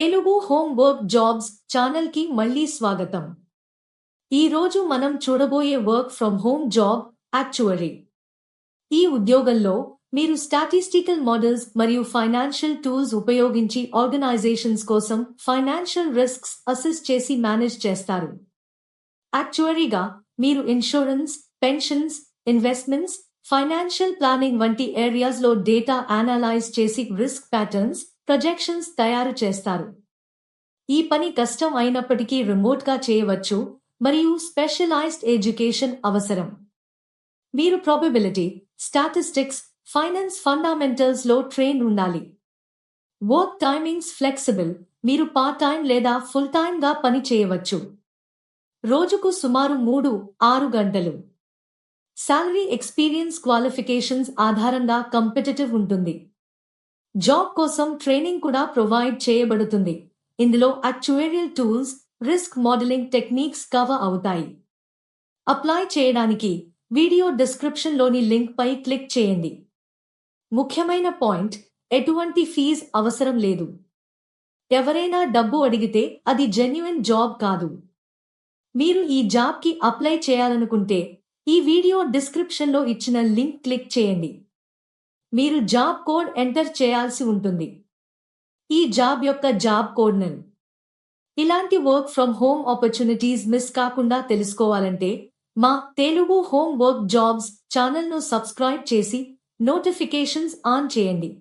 Telugu home work jobs channel కి మళ్ళీ స్వాగతం. ఈ రోజు మనం చూడబోయే వర్క్ ఫ్రమ్ హోమ్ జాబ్ యాక్చువరీ. ఈ ఉద్యోగంలో మీరు స్టాటిస్టికల్ మోడల్స్ మరియు ఫైనాన్షియల్ టూల్స్ ఉపయోగించి ఆర్గనైజేషన్స్ కోసం ఫైనాన్షియల్ రిస్క్స్ అసెస్ చేసి మేనేజ్ చేస్తారు. యాక్చువరీగా మీరు insurance, pensions, investments, financial planning వంటి ఏరియాస్లో డేటా అనలైజ్ చేసి రిస్క్ ప్యాటర్న్స్, ప్రొజెక్షన్స్ తయారు చేస్తారు. ఈ పని కష్టం అయినప్పటికీ రిమోట్గా చేయవచ్చు మరియు స్పెషలైజ్డ్ ఎడ్యుకేషన్ అవసరం. మీరు ప్రాబబిలిటీ, స్టాటిస్టిక్స్, ఫైనాన్స్ ఫండమెంటల్స్ లో ట్రైన్ ఉండాలి. వర్క్ టైమింగ్స్ ఫ్లెక్సిబుల్, మీరు పార్ట్ టైం లేదా ఫుల్ టైంగా పని చేయవచ్చు. రోజుకు సుమారు 3-6 గంటలు. సాలరీ ఎక్స్పీరియన్స్ క్వాలిఫికేషన్స్ ఆధారంగా కాంపిటిటివ్ ఉంటుంది. జాబ్ కోసం ట్రైనింగ్ కూడా ప్రొవైడ్ చేయబడుతుంది. ఇందులో actuarial tools, risk modelling techniques cover అవుతాయి. అప్లై చేయడానికి వీడియో డిస్క్రిప్షన్లోని లింక్ పై క్లిక్ చేయండి. ముఖ్యమైన పాయింట్, ఎటువంటి ఫీజు అవసరం లేదు. ఎవరైనా డబ్బు అడిగితే అది జెన్యున్ జాబ్ కాదు. మీరు ఈ జాబ్కి అప్లై చేయాలనుకుంటే ఈ వీడియో డిస్క్రిప్షన్లో ఇచ్చిన లింక్ క్లిక్ చేయండి. మీరు జాబ్ కోడ్ ఎంటర్ చేయాల్సి ఉంటుంది. ఈ జాబ్ యొక్క జాబ్ కోడ్ ను. ఇలాంటి work from home opportunities miss కాకుండా తెలుసుకోవాలంటే మా తెలుగు హోమ్ వర్క్ జాబ్స్ ఛానల్ను సబ్స్క్రైబ్ చేసి నోటిఫికేషన్స్ ఆన్ చేయండి.